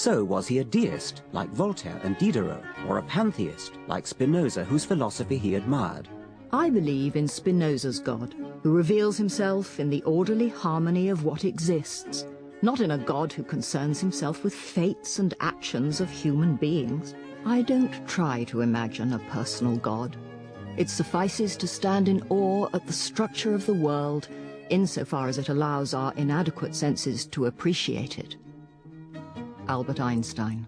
So was he a deist, like Voltaire and Diderot, or a pantheist, like Spinoza, whose philosophy he admired? I believe in Spinoza's God, who reveals himself in the orderly harmony of what exists, not in a God who concerns himself with fates and actions of human beings. I don't try to imagine a personal God. It suffices to stand in awe at the structure of the world, insofar as it allows our inadequate senses to appreciate it. Albert Einstein.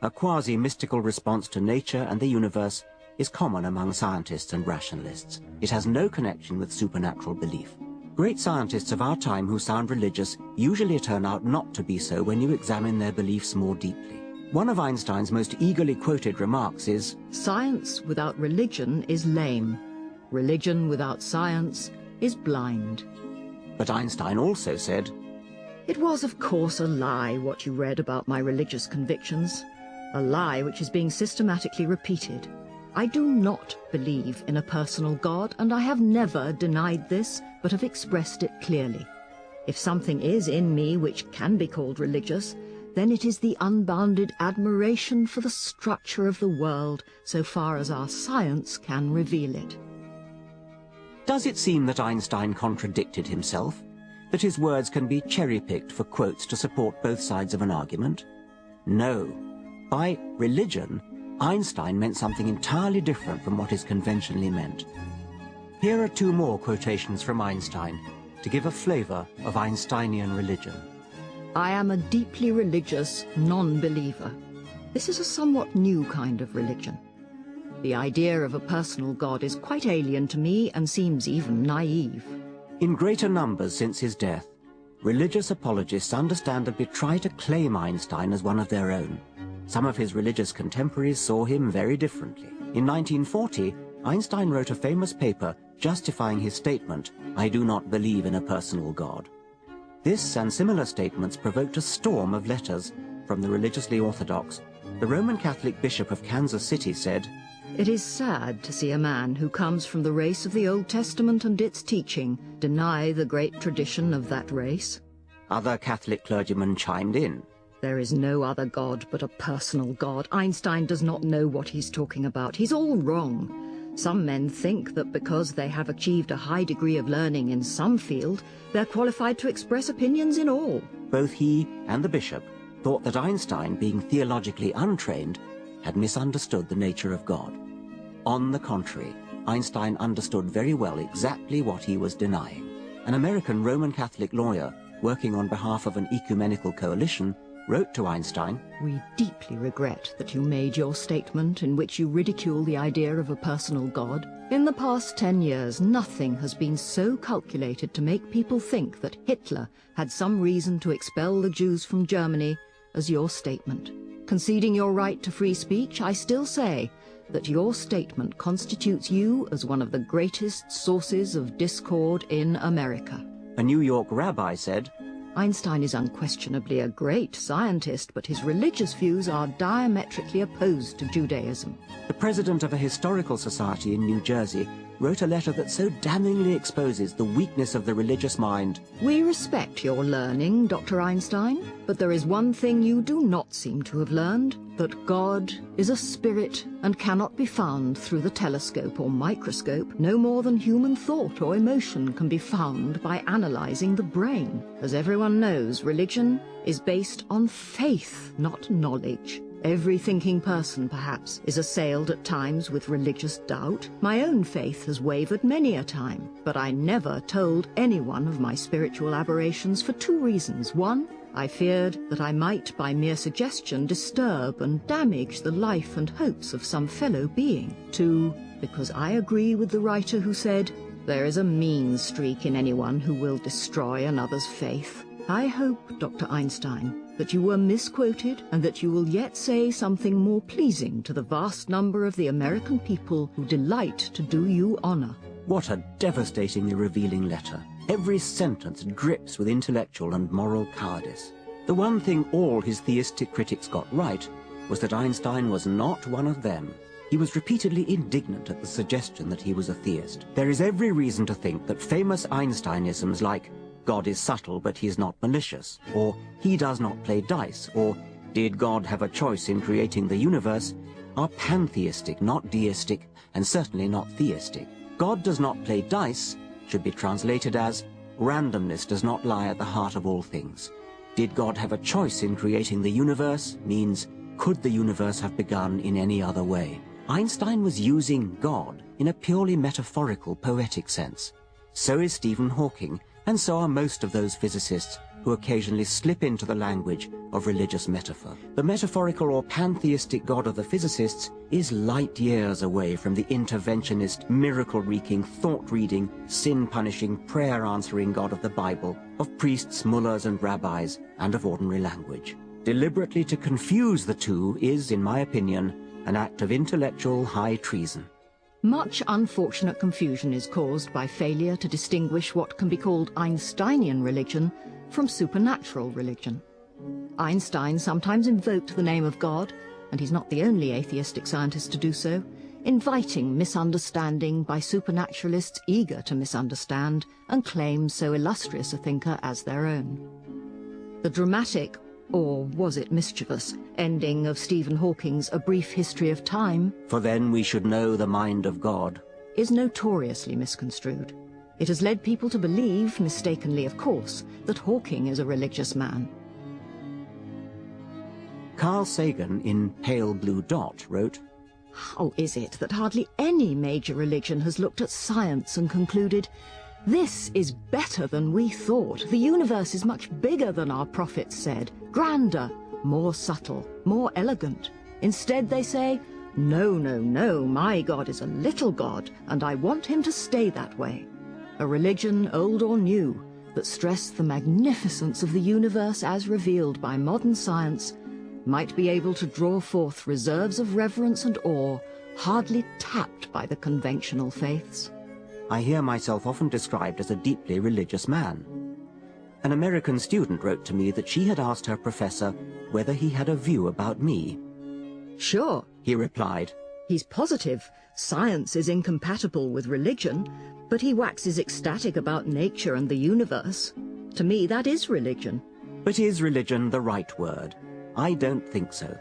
A quasi-mystical response to nature and the universe is common among scientists and rationalists. It has no connection with supernatural belief. Great scientists of our time who sound religious usually turn out not to be so when you examine their beliefs more deeply. One of Einstein's most eagerly quoted remarks is, "Science without religion is lame. Religion without science is blind." But Einstein also said, "It was, of course, a lie what you read about my religious convictions, a lie which is being systematically repeated. I do not believe in a personal God, and I have never denied this, but have expressed it clearly. If something is in me which can be called religious, then it is the unbounded admiration for the structure of the world, so far as our science can reveal it." Does it seem that Einstein contradicted himself? That his words can be cherry-picked for quotes to support both sides of an argument? No. By religion, Einstein meant something entirely different from what is conventionally meant. Here are two more quotations from Einstein to give a flavor of Einsteinian religion. "I am a deeply religious non-believer. This is a somewhat new kind of religion. The idea of a personal God is quite alien to me and seems even naive." In greater numbers since his death, religious apologists understandably try to claim Einstein as one of their own. Some of his religious contemporaries saw him very differently. In 1940, Einstein wrote a famous paper justifying his statement, "I do not believe in a personal God." This and similar statements provoked a storm of letters from the religiously orthodox. The Roman Catholic Bishop of Kansas City said, "It is sad to see a man who comes from the race of the Old Testament and its teaching deny the great tradition of that race." Other Catholic clergymen chimed in. "There is no other God but a personal God. Einstein does not know what he's talking about. He's all wrong. Some men think that because they have achieved a high degree of learning in some field, they're qualified to express opinions in all." Both he and the bishop thought that Einstein, being theologically untrained, had misunderstood the nature of God. On the contrary, Einstein understood very well exactly what he was denying. An American Roman Catholic lawyer, working on behalf of an ecumenical coalition, wrote to Einstein, "We deeply regret that you made your statement in which you ridicule the idea of a personal God. In the past 10 years, nothing has been so calculated to make people think that Hitler had some reason to expel the Jews from Germany as your statement. Conceding your right to free speech, I still say that your statement constitutes you as one of the greatest sources of discord in America." A New York rabbi said, "Einstein is unquestionably a great scientist, but his religious views are diametrically opposed to Judaism." The president of a historical society in New Jersey wrote a letter that so damningly exposes the weakness of the religious mind. "We respect your learning, Dr. Einstein, but there is one thing you do not seem to have learned, that God is a spirit and cannot be found through the telescope or microscope, no more than human thought or emotion can be found by analyzing the brain. As everyone knows, religion is based on faith, not knowledge. Every thinking person, perhaps, is assailed at times with religious doubt. My own faith has wavered many a time, but I never told anyone of my spiritual aberrations for two reasons. One, I feared that I might, by mere suggestion, disturb and damage the life and hopes of some fellow being. Two, because I agree with the writer who said, there is a mean streak in anyone who will destroy another's faith. I hope, Dr. Einstein, that you were misquoted and that you will yet say something more pleasing to the vast number of the American people who delight to do you honor." What a devastatingly revealing letter. Every sentence drips with intellectual and moral cowardice. The one thing all his theistic critics got right was that Einstein was not one of them. He was repeatedly indignant at the suggestion that he was a theist. There is every reason to think that famous Einsteinisms like, "God is subtle but he is not malicious," or "he does not play dice," or did God have a choice in creating the universe, are pantheistic, not deistic, and certainly not theistic. God does not play dice should be translated as randomness does not lie at the heart of all things. Did God have a choice in creating the universe means could the universe have begun in any other way? Einstein was using God in a purely metaphorical, poetic sense. So is Stephen Hawking, and so are most of those physicists who occasionally slip into the language of religious metaphor. The metaphorical or pantheistic God of the physicists is light years away from the interventionist, miracle-wreaking, thought-reading, sin-punishing, prayer-answering God of the Bible, of priests, mullahs and rabbis, and of ordinary language. Deliberately to confuse the two is, in my opinion, an act of intellectual high treason. Much unfortunate confusion is caused by failure to distinguish what can be called Einsteinian religion from supernatural religion. Einstein sometimes invoked the name of God, and he's not the only atheistic scientist to do so, inviting misunderstanding by supernaturalists eager to misunderstand and claim so illustrious a thinker as their own. The dramatic, or was it mischievous, ending of Stephen Hawking's A Brief History of Time, "For then we should know the mind of God," is notoriously misconstrued. It has led people to believe, mistakenly of course, that Hawking is a religious man. Carl Sagan in Pale Blue Dot wrote, How is it that hardly any major religion has looked at science and concluded, this is better than we thought, the universe is much bigger than our prophets said, grander, more subtle, more elegant. Instead they say, no, no, no, my God is a little God, and I want him to stay that way. A religion, old or new, that stressed the magnificence of the universe as revealed by modern science, might be able to draw forth reserves of reverence and awe hardly tapped by the conventional faiths. I hear myself often described as a deeply religious man. An American student wrote to me that she had asked her professor whether he had a view about me. Sure, he replied. He's positive science is incompatible with religion, but he waxes ecstatic about nature and the universe. To me, that is religion. But is religion the right word? I don't think so.